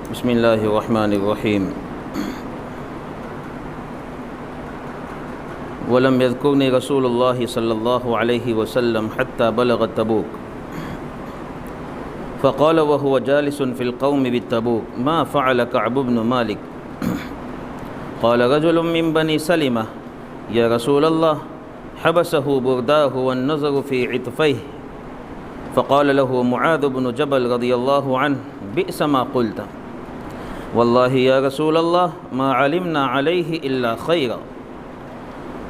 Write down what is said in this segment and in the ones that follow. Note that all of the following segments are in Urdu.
بسم اللہ الرحمن الرحیم ولم يذكرني رسول الله صلى الله عليه وسلم حتى بلغ تبوك فقال وهو جالس في القوم بالتبوك ما فعل كعب بن مالك قال رجل من بني سلمة يا رسول الله حبسه برداه والنظر في عطفيه فقال له معاذ بن جبل رضي الله عنه بئس ما قلت والله يا رسول الله ما علمنا عليه إلا خيرا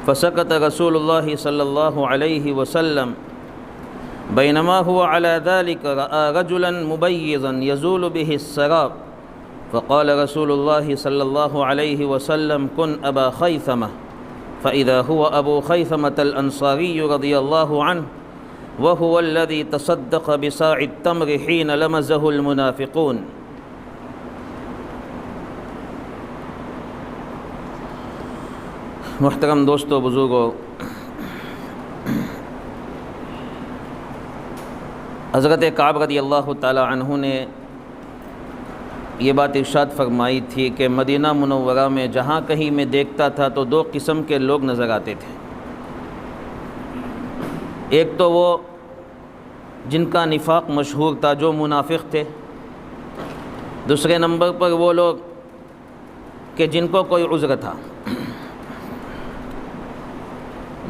فسكت رسول الله صلى الله عليه وسلم بينما هو على ذلك رأى رجلا مبيضا يزول به السراب فقال رسول الله صلى الله عليه وسلم كن أبا خيثمة فإذا هو أبو خيثمة الأنصاري رضي الله عنه وهو الذي تصدق بصاع التمر حين لمزه المنافقون. محترم دوستو بزرگو، حضرت کعب رضی اللہ تعالی عنہ نے یہ بات ارشاد فرمائی تھی کہ مدینہ منورہ میں جہاں کہیں میں دیکھتا تھا تو دو قسم کے لوگ نظر آتے تھے. ایک تو وہ جن کا نفاق مشہور تھا، جو منافق تھے. دوسرے نمبر پر وہ لوگ کہ جن کو کوئی عذر تھا.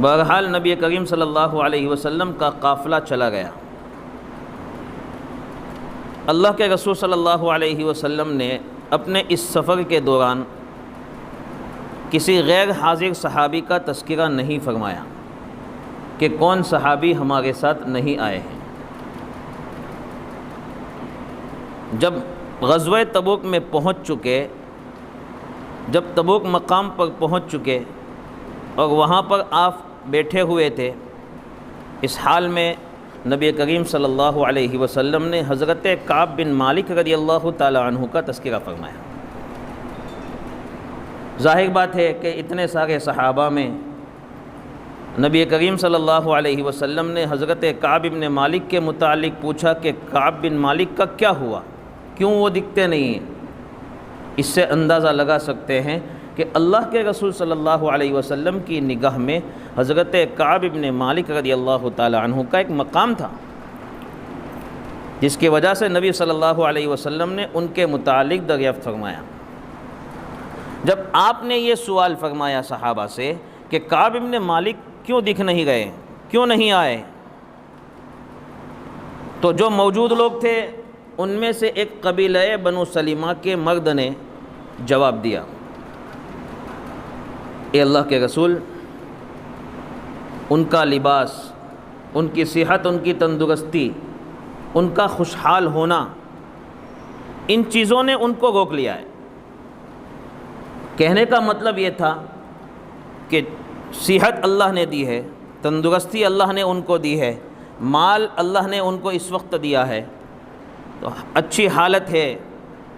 بہرحال نبی کریم صلی اللہ علیہ وسلم کا قافلہ چلا گیا. اللہ کے رسول صلی اللہ علیہ وسلم نے اپنے اس سفر کے دوران کسی غیر حاضر صحابی کا تذکرہ نہیں فرمایا کہ کون صحابی ہمارے ساتھ نہیں آئے ہیں. جب غزوہ تبوک میں پہنچ چکے، جب تبوک مقام پر پہنچ چکے اور وہاں پر آپ بیٹھے ہوئے تھے، اس حال میں نبی کریم صلی اللہ علیہ وسلم نے حضرت کعب بن مالک رضی اللہ تعالی عنہ کا تذکرہ فرمایا. ظاہر بات ہے کہ اتنے سارے صحابہ میں نبی کریم صلی اللہ علیہ وسلم نے حضرت کعب بن مالک کے متعلق پوچھا کہ کعب بن مالک کا کیا ہوا، کیوں وہ دکھتے نہیں ہیں. اس سے اندازہ لگا سکتے ہیں کہ اللہ کے رسول صلی اللہ علیہ وسلم کی نگاہ میں حضرت کعب بن مالک رضی اللہ تعالی عنہ کا ایک مقام تھا، جس کی وجہ سے نبی صلی اللہ علیہ وسلم نے ان کے متعلق دریافت فرمایا. جب آپ نے یہ سوال فرمایا صحابہ سے کہ کعب بن مالک کیوں دکھ نہیں گئے، کیوں نہیں آئے، تو جو موجود لوگ تھے ان میں سے ایک قبیلہ بنو سلمہ کے مرد نے جواب دیا، اے اللہ کے رسول، ان کا لباس، ان کی صحت، ان کی تندرستی، ان کا خوشحال ہونا، ان چیزوں نے ان کو روک لیا ہے. کہنے کا مطلب یہ تھا کہ صحت اللہ نے دی ہے، تندرستی اللہ نے ان کو دی ہے، مال اللہ نے ان کو اس وقت دیا ہے، تو اچھی حالت ہے،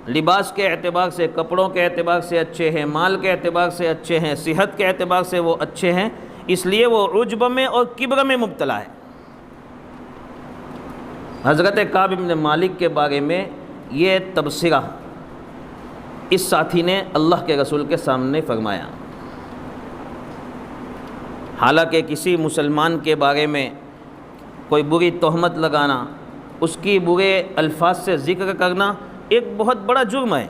لباس کے اعتبار سے، کپڑوں کے اعتبار سے اچھے ہیں، مال کے اعتبار سے اچھے ہیں، صحت کے اعتبار سے وہ اچھے ہیں، اس لیے وہ عجب میں اور کبر میں مبتلا ہے. حضرت کعب بن مالک کے بارے میں یہ تبصرہ اس ساتھی نے اللہ کے رسول کے سامنے فرمایا. حالانکہ کسی مسلمان کے بارے میں کوئی بری تہمت لگانا، اس کی برے الفاظ سے ذکر کرنا ایک بہت بڑا جرم ہے.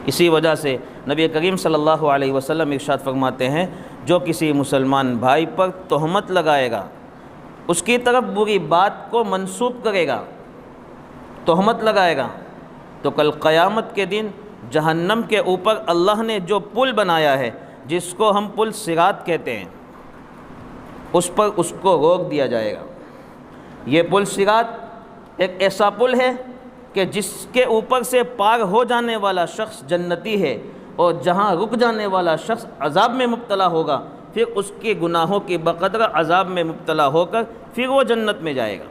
اسی وجہ سے نبی کریم صلی اللہ علیہ وسلم ارشاد فرماتے ہیں، جو کسی مسلمان بھائی پر تہمت لگائے گا، اس کی طرف بری بات کو منسوب کرے گا، تہمت لگائے گا، تو کل قیامت کے دن جہنم کے اوپر اللہ نے جو پل بنایا ہے، جس کو ہم پل صراط کہتے ہیں، اس پر اس کو روک دیا جائے گا. یہ پل صراط ایک ایسا پل ہے کہ جس کے اوپر سے پار ہو جانے والا شخص جنتی ہے، اور جہاں رک جانے والا شخص عذاب میں مبتلا ہوگا، پھر اس کے گناہوں کی بقدر عذاب میں مبتلا ہو کر پھر وہ جنت میں جائے گا.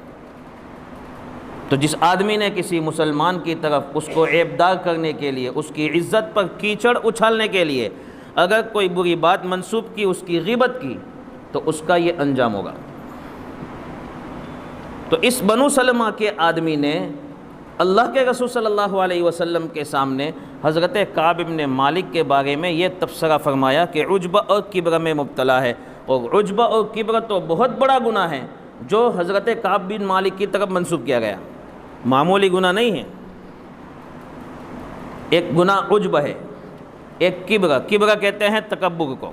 تو جس آدمی نے کسی مسلمان کی طرف اس کو عیبدار کرنے کے لیے، اس کی عزت پر کیچڑ اچھالنے کے لیے اگر کوئی بری بات منسوب کی، اس کی غیبت کی، تو اس کا یہ انجام ہوگا. تو اس بنو سلمہ کے آدمی نے اللہ کے رسول صلی اللہ علیہ وسلم کے سامنے حضرت کعب بن مالک کے بارے میں یہ تبصرہ فرمایا کہ عجب اور کبر میں مبتلا ہے، اور عجب اور کبر تو بہت بڑا گناہ ہے جو حضرت کعب بن مالک کی طرف منسوب کیا گیا، معمولی گناہ نہیں ہے۔ ایک گناہ عجب ہے، ایک کبر کہتے ہیں تکبر کو،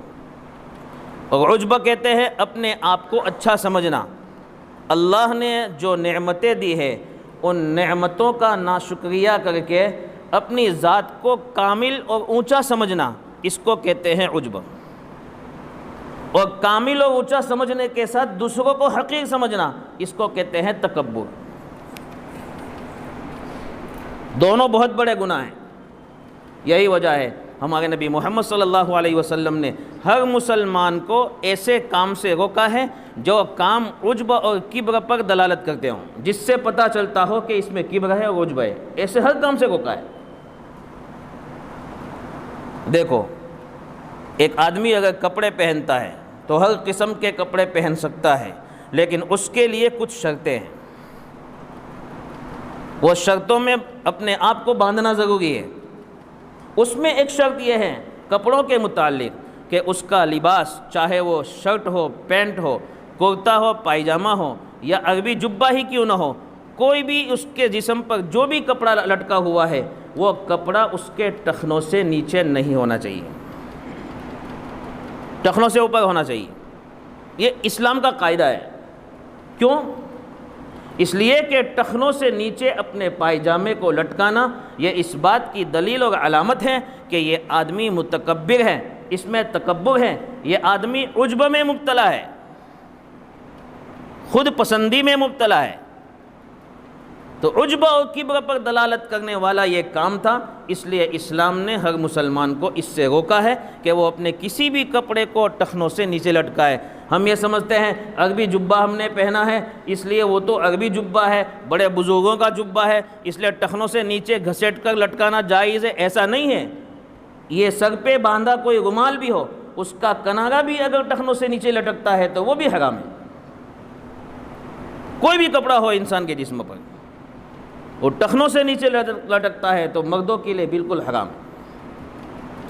اور عجب کہتے ہیں اپنے آپ کو اچھا سمجھنا۔ اللہ نے جو نعمتیں دی ہے ان نعمتوں کا ناشکریہ کر کے اپنی ذات کو کامل اور اونچا سمجھنا، اس کو کہتے ہیں عجب۔ اور کامل اور اونچا سمجھنے کے ساتھ دوسروں کو حقیر سمجھنا، اس کو کہتے ہیں تکبر۔ دونوں بہت بڑے گناہ ہیں۔ یہی وجہ ہے ہمارے نبی محمد صلی اللہ علیہ وسلم نے ہر مسلمان کو ایسے کام سے روکا ہے جو کام عجب اور کبر پر دلالت کرتے ہوں، جس سے پتہ چلتا ہو کہ اس میں کبر ہے اور عجب ہے، ایسے ہر کام سے روکا ہے۔ دیکھو، ایک آدمی اگر کپڑے پہنتا ہے تو ہر قسم کے کپڑے پہن سکتا ہے، لیکن اس کے لیے کچھ شرطیں ہیں، وہ شرطوں میں اپنے آپ کو باندھنا ضروری ہے۔ اس میں ایک شرط یہ ہے کپڑوں کے متعلق کہ اس کا لباس، چاہے وہ شرٹ ہو، پینٹ ہو، کرتا ہو، پائجامہ ہو یا عربی جبہ ہی کیوں نہ ہو، کوئی بھی اس کے جسم پر جو بھی کپڑا لٹکا ہوا ہے وہ کپڑا اس کے ٹخنوں سے نیچے نہیں ہونا چاہیے، ٹخنوں سے اوپر ہونا چاہیے۔ یہ اسلام کا قاعدہ ہے۔ کیوں؟ اس لیے کہ ٹخنوں سے نیچے اپنے پائجامے کو لٹکانا یہ اس بات کی دلیل اور علامت ہے کہ یہ آدمی متکبر ہے، اس میں تکبر ہے، یہ آدمی عجب میں مبتلا ہے، خود پسندی میں مبتلا ہے۔ تو عجب اور کبر پر دلالت کرنے والا یہ کام تھا، اس لیے اسلام نے ہر مسلمان کو اس سے روکا ہے کہ وہ اپنے کسی بھی کپڑے کو ٹخنوں سے نیچے لٹکائے۔ ہم یہ سمجھتے ہیں عربی جبہ ہم نے پہنا ہے اس لیے وہ تو عربی جبہ ہے، بڑے بزرگوں کا جبہ ہے، اس لیے ٹخنوں سے نیچے گھسیٹ کر لٹکانا جائز ہے، ایسا نہیں ہے۔ یہ سر پہ باندھا کوئی رومال بھی ہو، اس کا کنارہ بھی اگر ٹخنوں سے نیچے لٹکتا ہے تو وہ بھی حرام ہے۔ کوئی بھی کپڑا ہو انسان کے جسم پر، وہ ٹخنوں سے نیچے لٹکتا ہے تو مردوں کے لیے بالکل حرام ہے۔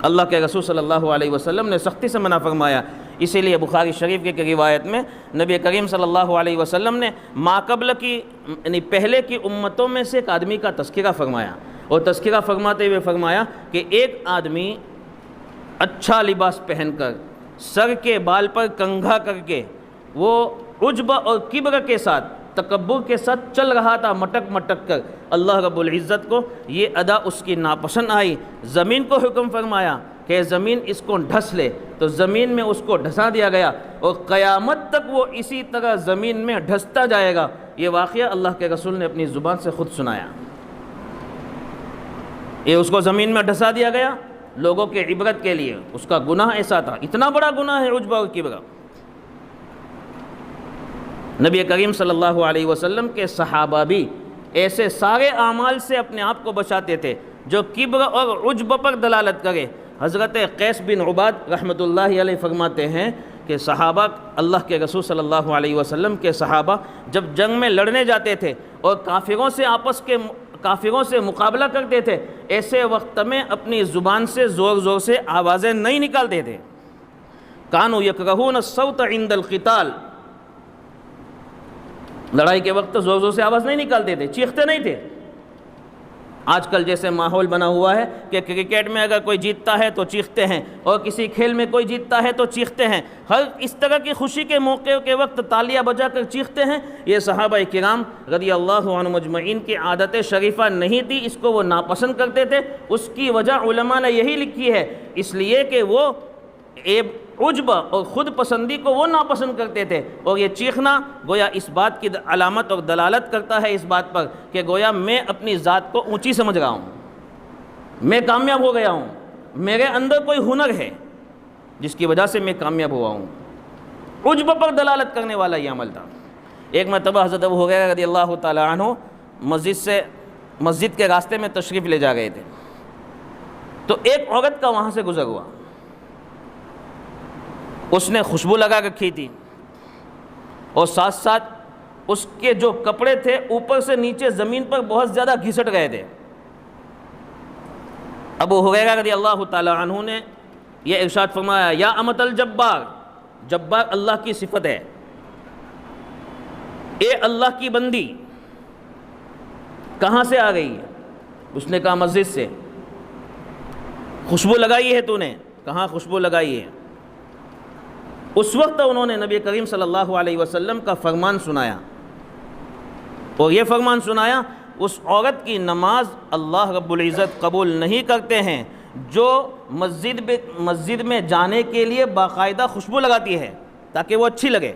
اللہ کے رسول صلی اللہ علیہ وسلم نے سختی سے منع فرمایا۔ اسی لیے بخاری شریف کی ایک روایت میں نبی کریم صلی اللہ علیہ وسلم نے ماقبل کی یعنی پہلے کی امتوں میں سے ایک آدمی کا تذکرہ فرمایا، اور تذکرہ فرماتے ہوئے فرمایا کہ ایک آدمی اچھا لباس پہن کر، سر کے بال پر کنگھا کر کے، وہ عجب اور کبر کے ساتھ، تکبر کے ساتھ چل رہا تھا، مٹک مٹک کر۔ اللہ رب العزت کو یہ ادا اس کی ناپسند آئی، زمین کو حکم فرمایا کہ زمین اس کو ڈھس لے، تو زمین میں اس کو ڈھسا دیا گیا، اور قیامت تک وہ اسی طرح زمین میں ڈھستا جائے گا۔ یہ واقعہ اللہ کے رسول نے اپنی زبان سے خود سنایا۔ یہ اس کو زمین میں ڈھسا دیا گیا لوگوں کے عبرت کے لیے، اس کا گناہ ایسا تھا، اتنا بڑا گناہ ہے عجب اور کبر۔ نبی کریم صلی اللہ علیہ وسلم کے صحابہ بھی ایسے سارے اعمال سے اپنے آپ کو بچاتے تھے جو کبر اور عجب پر دلالت کرے۔ حضرت قیس بن عباد رحمۃ اللہ علیہ فرماتے ہیں کہ صحابہ، اللہ کے رسول صلی اللہ علیہ وسلم کے صحابہ جب جنگ میں لڑنے جاتے تھے اور کافروں سے مقابلہ کرتے تھے، ایسے وقت میں اپنی زبان سے زور زور سے آوازیں نہیں نکالتے تھے۔ کانوا یکرہون الصوت عند القتال، لڑائی کے وقت زور زور سے آواز نہیں نکالتے تھے، چیختے نہیں تھے۔ آج کل جیسے ماحول بنا ہوا ہے کہ کرکٹ میں اگر کوئی جیتتا ہے تو چیختے ہیں، اور کسی کھیل میں کوئی جیتتا ہے تو چیختے ہیں، ہر اس طرح کی خوشی کے موقع کے وقت تالیاں بجا کر چیختے ہیں۔ یہ صحابہ کرام رضی اللہ عنہم اجمعین کی عادت شریفہ نہیں تھی، اس کو وہ ناپسند کرتے تھے۔ اس کی وجہ علماء نے یہی لکھی ہے، اس لیے کہ وہ عجب اور خود پسندی کو وہ ناپسند کرتے تھے، اور یہ چیخنا گویا اس بات کی علامت اور دلالت کرتا ہے اس بات پر کہ گویا میں اپنی ذات کو اونچی سمجھ رہا ہوں، میں کامیاب ہو گیا ہوں، میرے اندر کوئی ہنر ہے جس کی وجہ سے میں کامیاب ہوا ہوں۔ عجب پر دلالت کرنے والا یہ عمل تھا۔ ایک مرتبہ حضرت ابو ہریرہ رضی اللہ تعالی عنہ مسجد کے راستے میں تشریف لے جا گئے تھے، تو ایک عورت کا وہاں سے گزر ہوا، اس نے خوشبو لگا رکھی تھی، اور ساتھ ساتھ اس کے جو کپڑے تھے اوپر سے نیچے زمین پر بہت زیادہ گھسٹ گئے تھے۔ ابو ہریرہ رضی اللہ تعالی عنہ نے یہ ارشاد فرمایا، یا امۃ الجبار، جبار اللہ کی صفت ہے، اے اللہ کی بندی کہاں سے آ گئی ہے؟ اس نے کہا مسجد سے۔ خوشبو لگائی ہے تو نے؟ کہاں خوشبو لگائی ہے؟ اس وقت انہوں نے نبی کریم صلی اللہ علیہ وسلم کا فرمان سنایا، اور یہ فرمان سنایا، اس عورت کی نماز اللہ رب العزت قبول نہیں کرتے ہیں جو مسجد میں جانے کے لیے باقاعدہ خوشبو لگاتی ہے تاکہ وہ اچھی لگے۔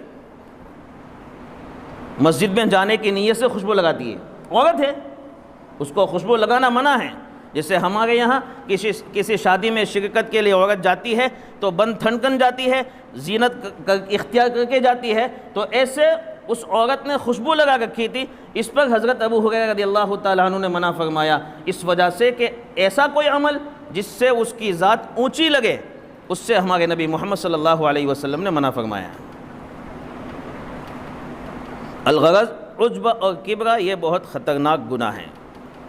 مسجد میں جانے کی نیت سے خوشبو لگاتی ہے، عورت ہے، اس کو خوشبو لگانا منع ہے۔ جیسے ہمارے یہاں کسی شادی میں شرکت کے لیے عورت جاتی ہے تو بند تھنکن جاتی ہے، زینت اختیار کر کے جاتی ہے، تو ایسے اس عورت نے خوشبو لگا رکھی تھی۔ اس پر حضرت ابو ہریرہ رضی اللہ تعالیٰ عنہ نے منع فرمایا، اس وجہ سے کہ ایسا کوئی عمل جس سے اس کی ذات اونچی لگے، اس سے ہمارے نبی محمد صلی اللہ علیہ وسلم نے منع فرمایا۔ الغرض، عجب اور کبر یہ بہت خطرناک گناہ ہیں۔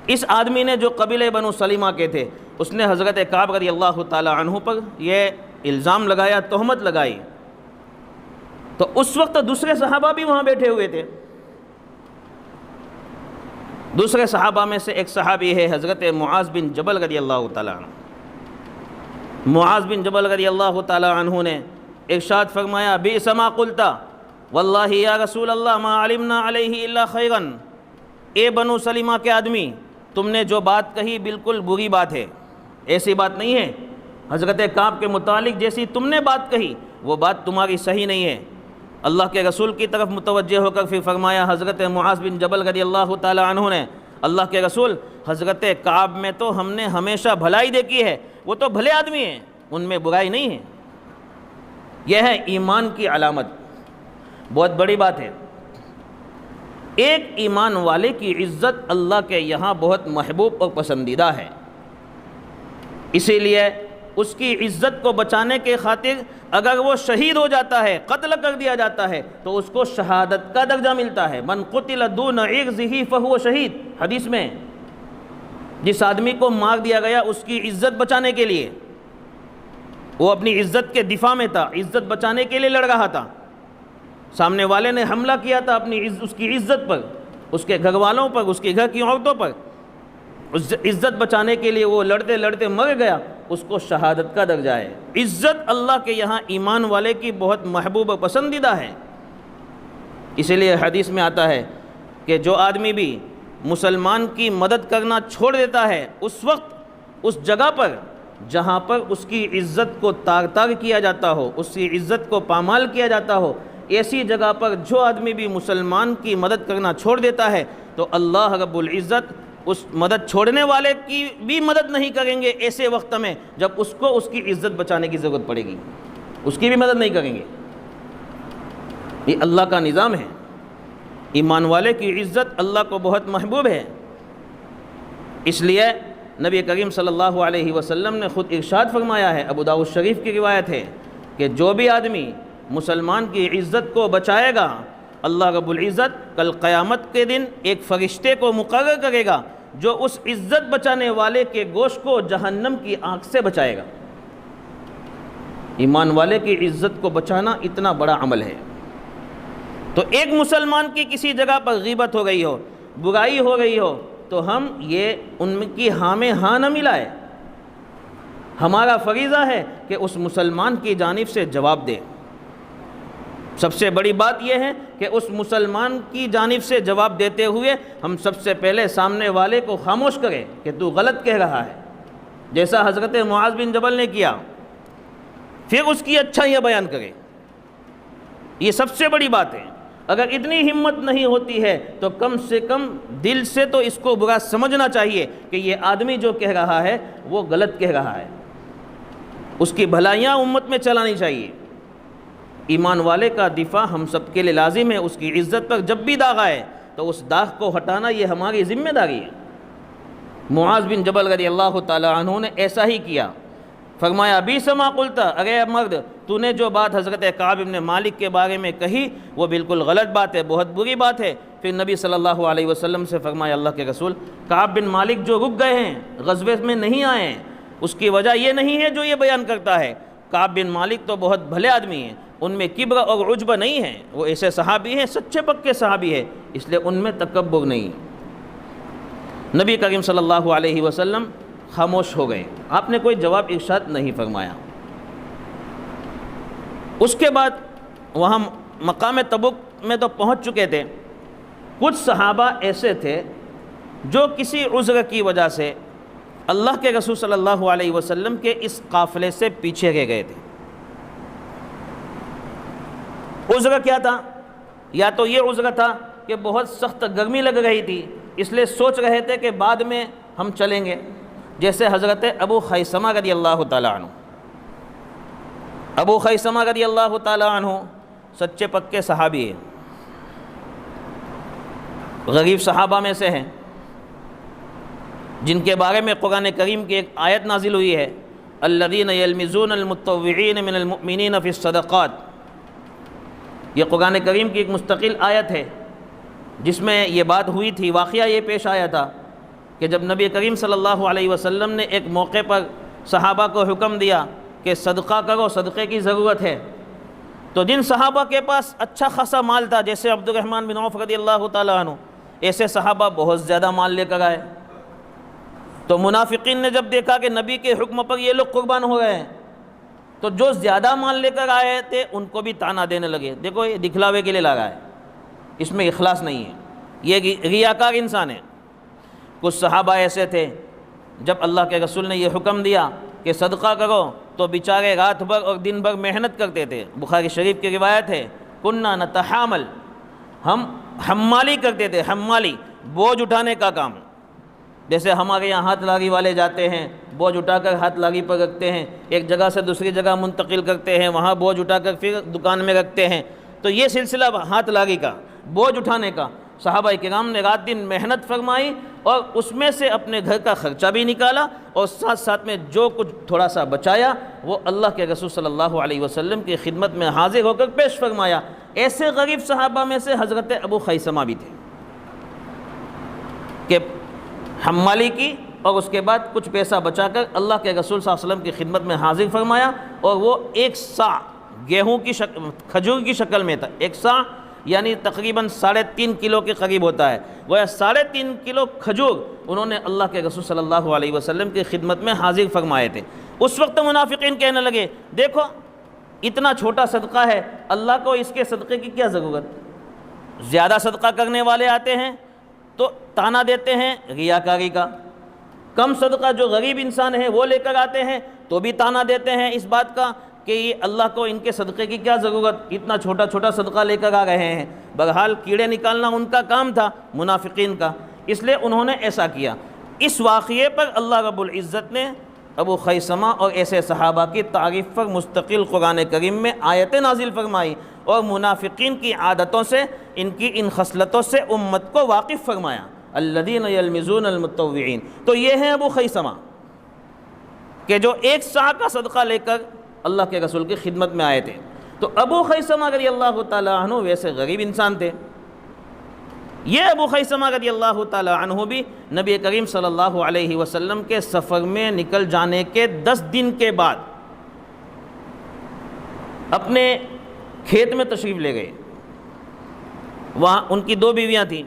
اس آدمی نے جو قبیلہ بنو سلیمہ کے تھے، اس نے حضرت کعب رضی اللہ تعالی عنہ پر یہ الزام لگایا، تہمت لگائی، تو اس وقت دوسرے صحابہ بھی وہاں بیٹھے ہوئے تھے۔ دوسرے صحابہ میں سے ایک صحابی ہے حضرت معاذ بن جبل رضی اللہ تعالی عنہ۔ معاذ بن جبل رضی اللہ تعالی عنہ نے ارشاد فرمایا، بئس ما قلت واللہ یا رسول اللہ ما علمنا علیہ الا خیرا، اے بنو سلیمہ کے آدمی، تم نے جو بات کہی بالکل بری بات ہے، ایسی بات نہیں ہے۔ حضرت کعب کے متعلق جیسی تم نے بات کہی وہ بات تمہاری صحیح نہیں ہے۔ اللہ کے رسول کی طرف متوجہ ہو کر پھر فرمایا حضرت معاذ بن جبل رضی اللہ تعالی عنہ نے، اللہ کے رسول، حضرت کعب میں تو ہم نے ہمیشہ بھلائی دیکھی ہے، وہ تو بھلے آدمی ہیں، ان میں برائی نہیں ہے۔ یہ ہے ایمان کی علامت، بہت بڑی بات ہے۔ ایک ایمان والے کی عزت اللہ کے یہاں بہت محبوب اور پسندیدہ ہے، اسی لیے اس کی عزت کو بچانے کے خاطر اگر وہ شہید ہو جاتا ہے، قتل کر دیا جاتا ہے، تو اس کو شہادت کا درجہ ملتا ہے۔ من قتل دون عرضہ فہو شہید، حدیث میں جس آدمی کو مار دیا گیا اس کی عزت بچانے کے لیے، وہ اپنی عزت کے دفاع میں تھا، عزت بچانے کے لیے لڑ رہا تھا، سامنے والے نے حملہ کیا تھا اس کی عزت پر، اس کے گھر والوں پر، اس کے گھر کی عورتوں پر، عزت بچانے کے لیے وہ لڑتے لڑتے مر گیا، اس کو شہادت کا درجہ ہے۔ عزت اللہ کے یہاں ایمان والے کی بہت محبوب و پسندیدہ ہے۔ اسی لیے حدیث میں آتا ہے کہ جو آدمی بھی مسلمان کی مدد کرنا چھوڑ دیتا ہے، اس وقت اس جگہ پر جہاں پر اس کی عزت کو تار تار کیا جاتا ہو، اس کی عزت کو پامال کیا جاتا ہو، ایسی جگہ پر جو آدمی بھی مسلمان کی مدد کرنا چھوڑ دیتا ہے تو اللہ رب العزت اس مدد چھوڑنے والے کی بھی مدد نہیں کریں گے ایسے وقت میں جب اس کو اس کی عزت بچانے کی ضرورت پڑے گی، اس کی بھی مدد نہیں کریں گے۔ یہ اللہ کا نظام ہے، ایمان والے کی عزت اللہ کو بہت محبوب ہے۔ اس لیے نبی کریم صلی اللہ علیہ وسلم نے خود ارشاد فرمایا ہے، ابو داؤد شریف کی روایت ہے کہ جو بھی آدمی مسلمان کی عزت کو بچائے گا، اللہ رب العزت کل قیامت کے دن ایک فرشتے کو مقرر کرے گا جو اس عزت بچانے والے کے گوشت کو جہنم کی آگ سے بچائے گا۔ ایمان والے کی عزت کو بچانا اتنا بڑا عمل ہے۔ تو ایک مسلمان کی کسی جگہ پر غیبت ہو گئی ہو، برائی ہو گئی ہو، تو ہم یہ ان کی ہاں میں ہاں نہ ملائے، ہمارا فریضہ ہے کہ اس مسلمان کی جانب سے جواب دے۔ سب سے بڑی بات یہ ہے کہ اس مسلمان کی جانب سے جواب دیتے ہوئے ہم سب سے پہلے سامنے والے کو خاموش کریں کہ تو غلط کہہ رہا ہے، جیسا حضرت معاذ بن جبل نے کیا، پھر اس کی اچھائیاں بیان کرے۔ یہ سب سے بڑی بات ہے۔ اگر اتنی ہمت نہیں ہوتی ہے تو کم سے کم دل سے تو اس کو برا سمجھنا چاہیے کہ یہ آدمی جو کہہ رہا ہے وہ غلط کہہ رہا ہے، اس کی بھلائیاں امت میں چلانی چاہیے۔ ایمان والے کا دفاع ہم سب کے لیے لازم ہے۔ اس کی عزت پر جب بھی داغ آئے تو اس داغ کو ہٹانا یہ ہماری ذمہ داری ہے۔ معاذ بن جبل رضی اللہ تعالی عنہ نے ایسا ہی کیا۔ فرمایا ابی سما قلتا، ارے مرد تو نے جو بات حضرت کعب بن مالک کے بارے میں کہی وہ بالکل غلط بات ہے، بہت بری بات ہے۔ پھر نبی صلی اللہ علیہ وسلم سے فرمایا اللہ کے رسول کعب بن مالک جو رک گئے ہیں، غزوے میں نہیں آئے ہیں، اس کی وجہ یہ نہیں ہے جو یہ بیان کرتا ہے۔ کعب بن مالک تو بہت بھلے آدمی ہیں، ان میں کبر اور عجب نہیں ہے، وہ ایسے صحابی ہیں، سچے پکے صحابی ہیں، اس لیے ان میں تکبر نہیں۔ نبی کریم صلی اللہ علیہ وسلم خاموش ہو گئے، آپ نے کوئی جواب ارشاد نہیں فرمایا۔ اس کے بعد وہاں مقام تبوک میں تو پہنچ چکے تھے، کچھ صحابہ ایسے تھے جو کسی عذر کی وجہ سے اللہ کے رسول صلی اللہ علیہ وسلم کے اس قافلے سے پیچھے رہ گئے تھے۔ عذر کیا تھا؟ یا تو یہ عذر تھا کہ بہت سخت گرمی لگ رہی تھی، اس لیے سوچ رہے تھے کہ بعد میں ہم چلیں گے، جیسے حضرت ابو خیثمہ رضی اللہ تعالیٰ عنہ۔ ابو خیثمہ رضی اللہ تعالیٰ عنہ سچے پکے صحابی ہیں، غریب صحابہ میں سے ہیں، جن کے بارے میں قرآن کریم کی ایک آیت نازل ہوئی ہے الذین یلمزون المتطوعین من المؤمنین فی الصدقات۔ یہ قرآن کریم کی ایک مستقل آیت ہے جس میں یہ بات ہوئی تھی، واقعہ یہ پیش آیا تھا کہ جب نبی کریم صلی اللہ علیہ وسلم نے ایک موقع پر صحابہ کو حکم دیا کہ صدقہ کرو، صدقے کی ضرورت ہے، تو جن صحابہ کے پاس اچھا خاصا مال تھا جیسے عبد الرحمن بن عوف رضی اللہ تعالیٰ عنہ، ایسے صحابہ بہت زیادہ مال لے کر آئے۔ تو منافقین نے جب دیکھا کہ نبی کے حکم پر یہ لوگ قربان ہو گئے ہیں، تو جو زیادہ مال لے کر آئے تھے ان کو بھی تانا دینے لگے، دیکھو یہ دکھلاوے کے لیے لگا ہے، اس میں اخلاص نہیں ہے، یہ ریاکار انسان ہے۔ کچھ صحابہ ایسے تھے جب اللہ کے رسول نے یہ حکم دیا کہ صدقہ کرو تو بیچارے رات بھر اور دن بھر محنت کرتے تھے۔ بخاری شریف کی روایت ہے کننا نتحامل، ہم حمالی کرتے تھے، حمالی بوجھ اٹھانے کا کام، جیسے ہمارے یہاں ہاتھ لاگی والے جاتے ہیں، بوجھ اٹھا کر ہاتھ لاگی پر رکھتے ہیں، ایک جگہ سے دوسری جگہ منتقل کرتے ہیں، وہاں بوجھ اٹھا کر پھر دکان میں رکھتے ہیں، تو یہ سلسلہ ہاتھ لاگی کا، بوجھ اٹھانے کا صحابہ کرام نے رات دن محنت فرمائی اور اس میں سے اپنے گھر کا خرچہ بھی نکالا اور ساتھ ساتھ میں جو کچھ تھوڑا سا بچایا وہ اللہ کے رسول صلی اللہ علیہ وسلم کی خدمت میں حاضر ہو کر پیش فرمایا۔ ایسے غریب صحابہ میں سے حضرت ابو خیثمہ بھی تھے کہ حمالی کی اور اس کے بعد کچھ پیسہ بچا کر اللہ کے رسول صلی اللہ علیہ وسلم کی خدمت میں حاضر فرمایا، اور وہ ایک سا گیہوں کی شکل، کھجور کی شکل میں تھا، ایک سا یعنی تقریباً 3.5 کلو کے قریب ہوتا ہے، وہ 3.5 کلو کھجور انہوں نے اللہ کے رسول صلی اللہ علیہ وسلم کی خدمت میں حاضر فرمائے تھے۔ اس وقت منافقین کہنے لگے دیکھو اتنا چھوٹا صدقہ ہے، اللہ کو اس کے صدقے کی کیا ضرورت؟ زیادہ صدقہ کرنے والے آتے ہیں تو تانا دیتے ہیں ریاکاری کا، کم صدقہ جو غریب انسان ہے وہ لے کر آتے ہیں تو بھی تانا دیتے ہیں اس بات کا کہ یہ اللہ کو ان کے صدقے کی کیا ضرورت، اتنا چھوٹا چھوٹا صدقہ لے کر آ رہے ہیں۔ بہرحال کیڑے نکالنا ان کا کام تھا منافقین کا، اس لیے انہوں نے ایسا کیا۔ اس واقعے پر اللہ رب العزت نے ابو خیثمہ اور ایسے صحابہ کی تعریف پر مستقل قرآن کریم میں آیتیں نازل فرمائی اور منافقین کی عادتوں سے، ان کی ان خصلتوں سے امت کو واقف فرمایا۔ الذین یلمزون المتطوعین، تو یہ ہیں ابو خیثمہ کہ جو ایک سا کا صدقہ لے کر اللہ کے رسول کی خدمت میں آئے تھے۔ تو ابو خیثمہ رضی اللہ تعالیٰ عنہ ویسے غریب انسان تھے، یہ ابو خیثمہ رضی اللہ تعالیٰ عنہ بھی نبی کریم صلی اللہ علیہ وسلم کے سفر میں نکل جانے کے 10 دن کے بعد اپنے کھیت میں تشریف لے گئے۔ وہاں ان کی 2 بیویاں تھیں،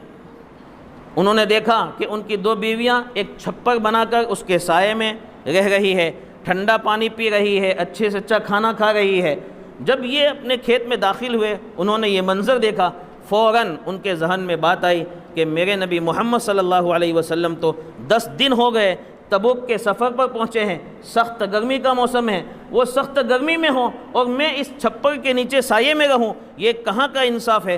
انہوں نے دیکھا کہ ان کی 2 بیویاں ایک چھپر بنا کر اس کے سائے میں رہ رہی ہے، ٹھنڈا پانی پی رہی ہے، اچھے سے اچھا کھانا کھا رہی ہے۔ جب یہ اپنے کھیت میں داخل ہوئے انہوں نے یہ منظر دیکھا، فوراً ان کے ذہن میں بات آئی کہ میرے نبی محمد صلی اللہ علیہ وسلم تو 10 دن ہو گئے تبوک کے سفر پر پہنچے ہیں، سخت گرمی کا موسم ہے، وہ سخت گرمی میں ہوں اور میں اس چھپر کے نیچے سائے میں رہوں، یہ کہاں کا انصاف ہے؟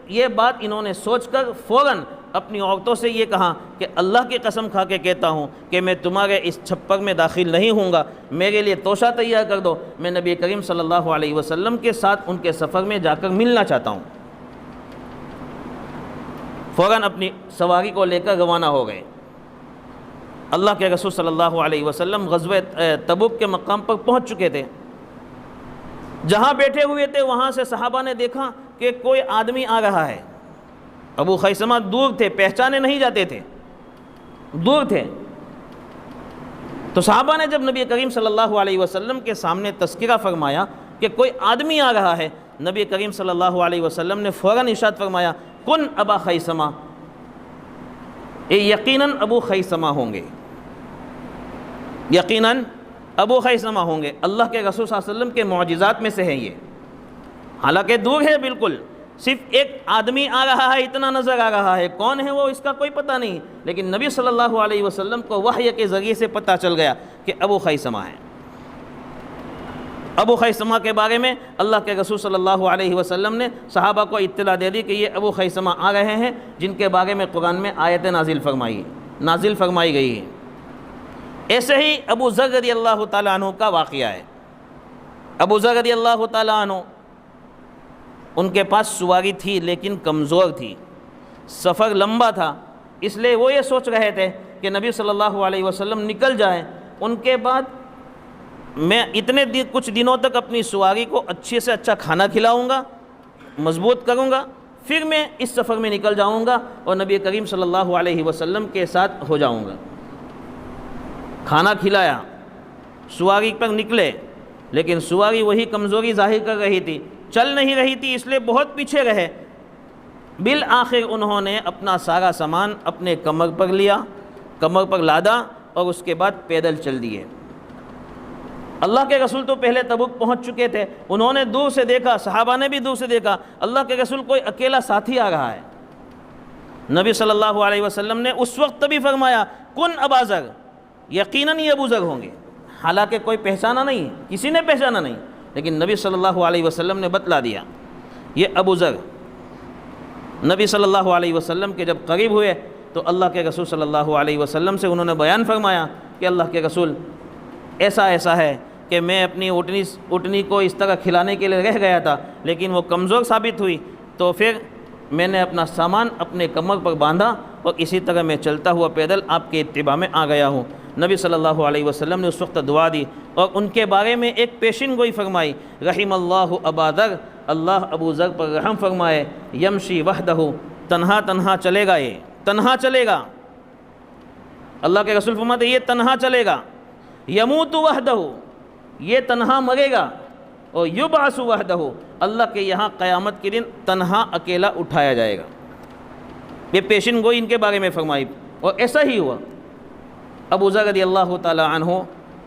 یہ بات انہوں نے سوچ کر فوراً اپنی عورتوں سے یہ کہا کہ اللہ کی قسم کھا کے کہتا ہوں کہ میں تمہارے اس چھپر میں داخل نہیں ہوں گا، میرے لیے توشہ تیار کر دو، میں نبی کریم صلی اللہ علیہ وسلم کے ساتھ ان کے سفر میں جا کر ملنا چاہتا ہوں۔ فوراً اپنی سواری کو لے کر روانہ ہو گئے۔ اللہ کے رسول صلی اللہ علیہ وسلم غزوہ تبوک کے مقام پر پہنچ چکے تھے۔ جہاں بیٹھے ہوئے تھے وہاں سے صحابہ نے دیکھا کہ کوئی آدمی آ رہا ہے۔ ابو خیثمہ دور تھے، پہچانے نہیں جاتے تھے، دور تھے۔ تو صحابہ نے جب نبی کریم صلی اللہ علیہ وسلم کے سامنے تذکرہ فرمایا کہ کوئی آدمی آ رہا ہے، نبی کریم صلی اللہ علیہ وسلم نے فوراً ارشاد فرمایا کن ابا خیثمہ، یہ یقیناً ابو خیثمہ ہوں گے، یقیناً ابو خیثمہ ہوں گے۔ اللہ کے رسول صلی اللہ علیہ وسلم کے معجزات میں سے ہے یہ، حالانکہ دور ہے بالکل، صرف ایک آدمی آ رہا ہے اتنا نظر آ رہا ہے، کون ہے وہ اس کا کوئی پتہ نہیں، لیکن نبی صلی اللہ علیہ وسلم کو وحی کے ذریعے سے پتہ چل گیا کہ ابو خیثمہ ہے۔ ابو خیثمہ کے بارے میں اللہ کے رسول صلی اللہ علیہ وسلم نے صحابہ کو اطلاع دے دی کہ یہ ابو خیثمہ آ رہے ہیں، جن کے بارے میں قرآن میں آیت نازل فرمائی گئی ہے۔ ایسے ہی ابو ذر رضی اللہ تعالیٰ عنہ کا واقعہ ہے۔ ابو ذر رضی اللہ تعالیٰ عنہ، ان کے پاس سواری تھی لیکن کمزور تھی، سفر لمبا تھا، اس لیے وہ یہ سوچ رہے تھے کہ نبی صلی اللہ علیہ وسلم نکل جائیں، ان کے بعد میں کچھ دنوں تک اپنی سواری کو اچھے سے اچھا کھانا کھلاؤں گا، مضبوط کروں گا، پھر میں اس سفر میں نکل جاؤں گا اور نبی کریم صلی اللہ علیہ وسلم کے ساتھ ہو جاؤں گا۔ کھانا کھلایا، سواری پر نکلے، لیکن سواری وہی کمزوری ظاہر کر رہی تھی، چل نہیں رہی تھی، اس لیے بہت پیچھے رہے۔ بالآخر انہوں نے اپنا سارا سامان اپنے کمر پر لیا، کمر پر لادا اور اس کے بعد پیدل چل دیے۔ اللہ کے رسول تو پہلے تبوک پہنچ چکے تھے، انہوں نے دور سے دیکھا، صحابہ نے بھی دور سے دیکھا، اللہ کے رسول کوئی اکیلا ساتھی آ رہا ہے۔ نبی صلی اللہ علیہ وسلم نے اس وقت بھی فرمایا کن ابا ذر، یقیناً یہ ابو ذر ہوں گے، حالانکہ کوئی پہچانا نہیں، کسی نے پہچانا نہیں، لیکن نبی صلی اللہ علیہ وسلم نے بتلا دیا یہ ابو ذر۔ نبی صلی اللہ علیہ وسلم کے جب قریب ہوئے تو اللہ کے رسول صلی اللہ علیہ وسلم سے انہوں نے بیان فرمایا کہ اللہ کے رسول ایسا ہے کہ میں اپنی اونٹنی کو اس طرح کھلانے کے لیے رہ گیا تھا، لیکن وہ کمزور ثابت ہوئی، تو پھر میں نے اپنا سامان اپنے کمر پر باندھا اور اسی طرح میں چلتا ہوا پیدل آپ کے اتباع میں آ گیا ہوں۔ نبی صلی اللہ علیہ وسلم نے اس وقت دعا دی اور ان کے بارے میں ایک پیشن گوئی فرمائی، رحم اللہ ابا ذر، اللہ ابو ذر پر رحم فرمائے، یمشی وحدہ، تنہا چلے گا، یہ تنہا چلے گا۔ اللہ کے رسول فرماتے یہ تنہا چلے گا، یموت وحدہ، یہ تنہا مرے گا، اور یبعث وحدہ، اللہ کے یہاں قیامت کے دن تنہا اکیلا اٹھایا جائے گا۔ یہ پیشن گوئی ان کے بارے میں فرمائی، اور ایسا ہی ہوا۔ ابو ذر رضی اللہ تعالیٰ عنہ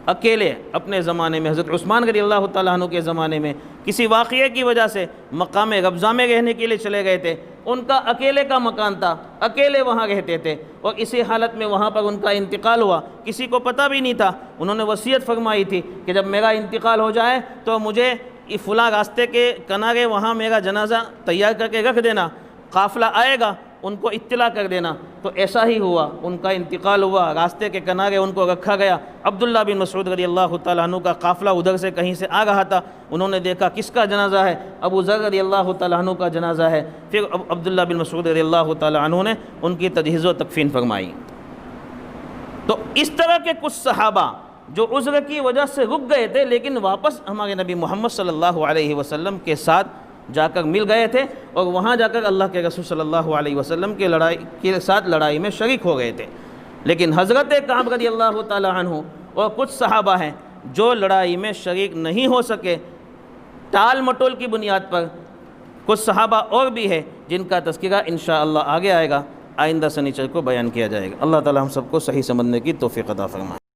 اکیلے اپنے زمانے میں، حضرت عثمان رضی اللہ تعالیٰ عنہ کے زمانے میں کسی واقعے کی وجہ سے مقام ربضہ میں رہنے کے لیے چلے گئے تھے، ان کا اکیلے کا مکان تھا، اکیلے وہاں رہتے تھے، اور اسی حالت میں وہاں پر ان کا انتقال ہوا، کسی کو پتہ بھی نہیں تھا۔ انہوں نے وصیت فرمائی تھی کہ جب میرا انتقال ہو جائے تو مجھے فلاں راستے کے کنارے وہاں میرا جنازہ تیار کر کے رکھ دینا، قافلہ آئے گا ان کو اطلاع کر دینا۔ تو ایسا ہی ہوا، ان کا انتقال ہوا، راستے کے کنارے ان کو رکھا گیا۔ عبداللہ بن مسعود رضی اللہ تعالیٰ عنہ کا قافلہ ادھر سے کہیں سے آ رہا تھا، انہوں نے دیکھا کس کا جنازہ ہے؟ ابو ذر رضی اللہ تعالیٰ عنہ کا جنازہ ہے۔ پھر عبداللہ بن مسعود رضی اللہ تعالیٰ عنہ نے ان کی تجہیز و تکفین فرمائی۔ تو اس طرح کے کچھ صحابہ جو عذر کی وجہ سے رک گئے تھے، لیکن واپس ہمارے نبی محمد صلی اللہ علیہ وسلم کے ساتھ جا کر مل گئے تھے، اور وہاں جا کر اللہ کے رسول صلی اللہ علیہ وسلم کے ساتھ لڑائی میں شریک ہو گئے تھے۔ لیکن حضرت کعب رضی اللہ تعالیٰ عنہ اور کچھ صحابہ ہیں جو لڑائی میں شریک نہیں ہو سکے، ٹال مٹول کی بنیاد پر۔ کچھ صحابہ اور بھی ہیں جن کا تذکرہ انشاءاللہ آگے آئے گا، آئندہ سنیچر کو بیان کیا جائے گا۔ اللہ تعالیٰ ہم سب کو صحیح سمجھنے کی توفیق عطا فرمائے۔